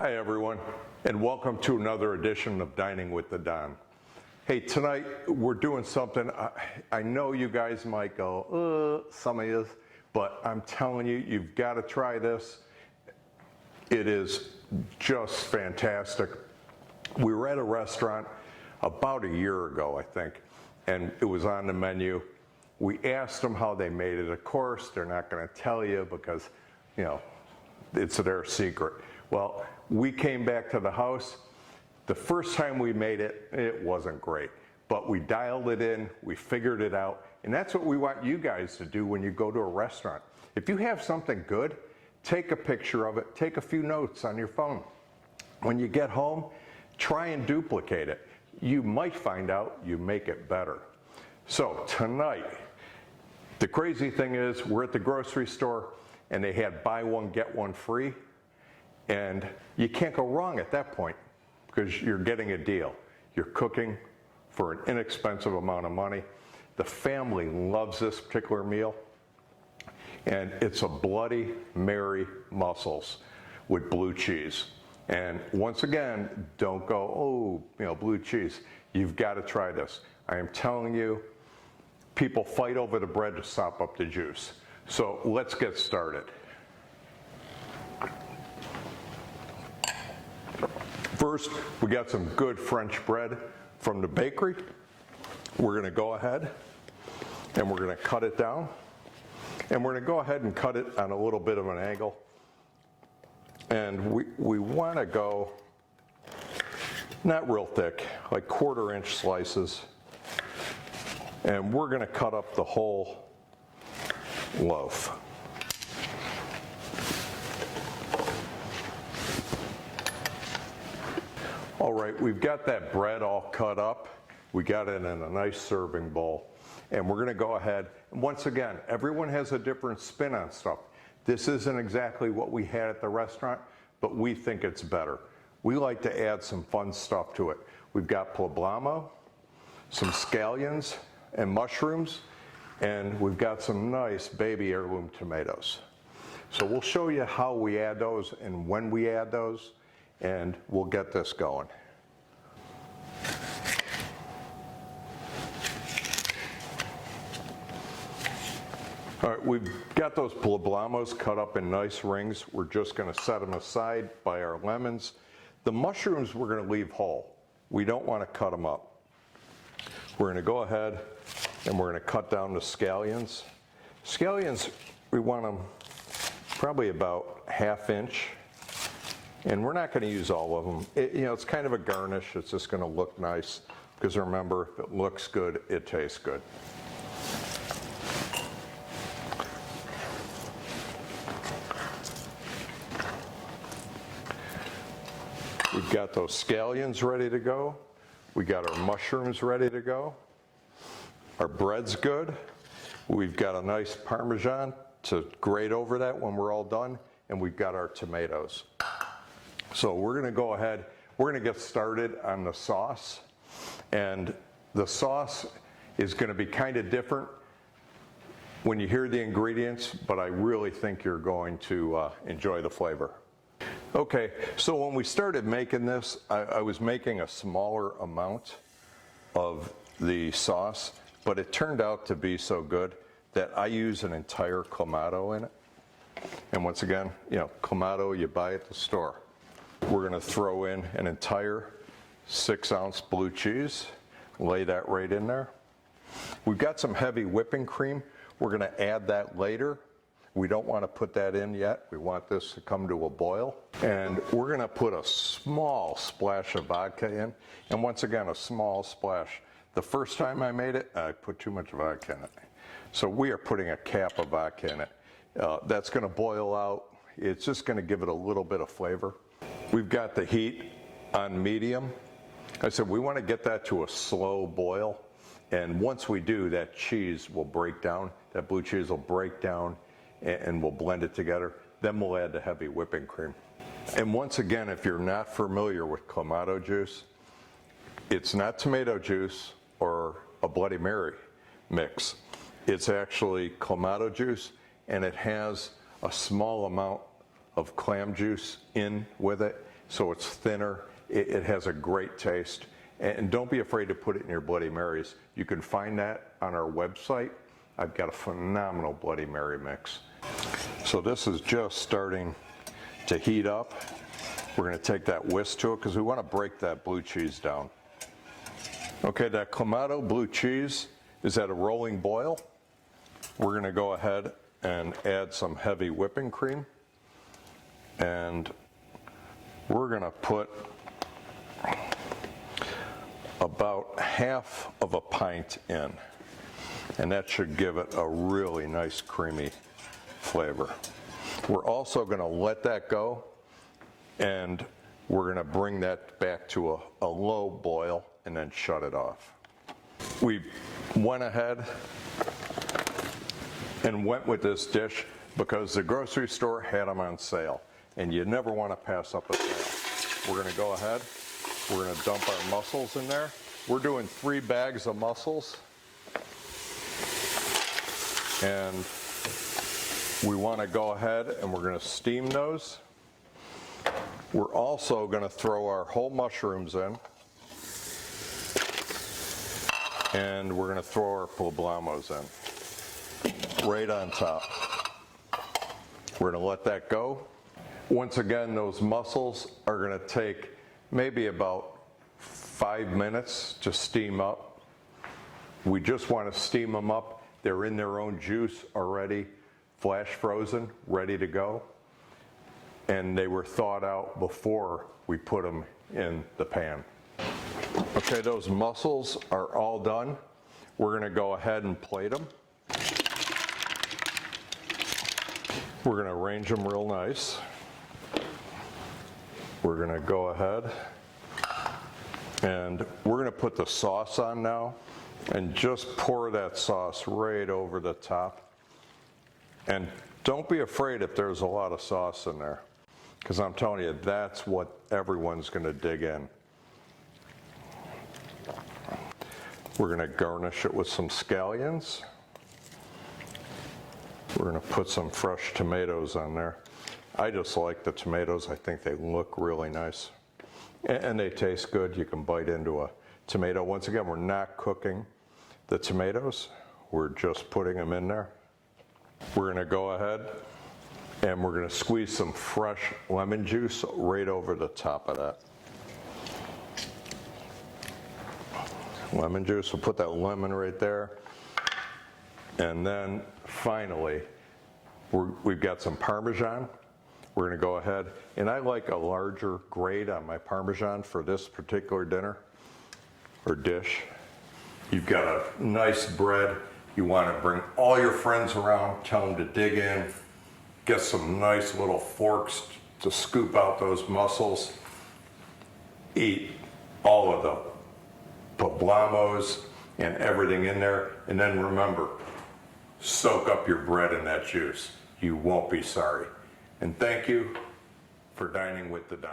Hi everyone, and welcome to another edition of Dining with the Don. Hey, tonight we're doing something, I know you guys might go, some of you, but I'm telling you, you've got to try this. It is just fantastic. We were at a restaurant about a year ago, I think, and it was on the menu. We asked them how they made it. Of course, they're not going to tell you because, you know, it's their secret. Well, we came back to the house. The first time we made it, it wasn't great, but we dialed it in, we figured it out, and that's what we want you guys to do when you go to a restaurant. If you have something good, take a picture of it, take a few notes on your phone. When you get home, try and duplicate it. You might find out you make it better. So tonight, the crazy thing is we're at the grocery store and they had buy one, get one free. And you can't go wrong at that point because you're getting a deal. You're cooking for an inexpensive amount of money. The family loves this particular meal. And it's a Bloody Mary mussels with blue cheese. And once again, don't go, blue cheese. You've got to try this. I am telling you, people fight over the bread to sop up the juice. So let's get started. First, we got some good French bread from the bakery. We're going to go ahead and we're going to cut it down. And we're going to go ahead and cut it on a little bit of an angle. And we want to go not real thick, like 1/4 inch slices. And we're going to cut up the whole loaf. All right, we've got that bread all cut up. We got it in a nice serving bowl. And we're gonna go ahead, and once again, everyone has a different spin on stuff. This isn't exactly what we had at the restaurant, but we think it's better. We like to add some fun stuff to it. We've got poblano, some scallions and mushrooms, and we've got some nice baby heirloom tomatoes. So we'll show you how we add those and when we add those, and we'll get this going. All right, we've got those poblamos cut up in nice rings. We're just gonna set them aside by our lemons. The mushrooms we're gonna leave whole. We don't wanna cut them up. We're gonna go ahead and we're gonna cut down the scallions. Scallions, we want them probably about 1/2 inch. And we're not going to use all of them. It's kind of a garnish. It's just going to look nice. Because remember, if it looks good, it tastes good. We've got those scallions ready to go. We got our mushrooms ready to go. Our bread's good. We've got a nice Parmesan to grate over that when we're all done. And we've got our tomatoes. So we're going to go ahead, we're going to get started on the sauce. And the sauce is going to be kind of different when you hear the ingredients, but I really think you're going to enjoy the flavor. Okay, so when we started making this, I was making a smaller amount of the sauce, but it turned out to be so good that I use an entire clamato in it. And once again, clamato you buy at the store. We're going to throw in an entire 6-ounce blue cheese, lay that right in there. We've got some heavy whipping cream. We're going to add that later. We don't want to put that in yet. We want this to come to a boil. And we're going to put a small splash of vodka in. And once again, a small splash. The first time I made it, I put too much vodka in it. So we are putting a cap of vodka in it. That's going to boil out. It's just going to give it a little bit of flavor. We've got the heat on medium. I said we want to get that to a slow boil. And once we do, that cheese will break down. That blue cheese will break down and we'll blend it together. Then we'll add the heavy whipping cream. And once again, if you're not familiar with clamato juice, it's not tomato juice or a Bloody Mary mix. It's actually clamato juice, and it has a small amount of clam juice in with it. so it's thinner. It has a great taste. And don't be afraid to put it in your Bloody Marys. You can find that on our website. I've got a phenomenal Bloody Mary mix. So this is just starting to heat up. We're going to take that whisk to it because we want to break that blue cheese down. Okay, that Clamato blue cheese is at a rolling boil. We're going to go ahead and add some heavy whipping cream. And we're going to put about half of a pint in. And that should give it a really nice creamy flavor. We're also going to let that go, and we're going to bring that back to a low boil and then shut it off. We went ahead and went with this dish because the grocery store had them on sale, and you never want to pass up a sale. We're going to go ahead, we're going to dump our mussels in there. We're doing 3 bags of mussels, and we want to go ahead and we're going to steam those. We're also going to throw our whole mushrooms in, and we're going to throw our poblamos in right on top. We're going to let that go. Once again, those mussels are going to take maybe about 5 minutes to steam up. We just want to steam them up. They're in their own juice already, flash frozen, ready to go. And they were thawed out before we put them in the pan. Okay, those mussels are all done. We're going to go ahead and plate them. We're going to arrange them real nice. We're going to go ahead and we're going to put the sauce on now and just pour that sauce right over the top. And don't be afraid if there's a lot of sauce in there, because I'm telling you, that's what everyone's going to dig in. We're going to garnish it with some scallions. We're going to put some fresh tomatoes on there. I just like the tomatoes. I think they look really nice. And they taste good. You can bite into a tomato. Once again, we're not cooking the tomatoes. We're just putting them in there. We're going to go ahead and we're going to squeeze some fresh lemon juice right over the top of that. Lemon juice, we'll put that lemon right there. And then finally, we've got some Parmesan. We're going to go ahead, and I like a larger grade on my Parmesan for this particular dinner or dish. You've got a nice bread. You want to bring all your friends around, tell them to dig in, get some nice little forks to scoop out those mussels, eat all of the poblamos and everything in there, and then remember, soak up your bread in that juice. You won't be sorry. And thank you for dining with the Don.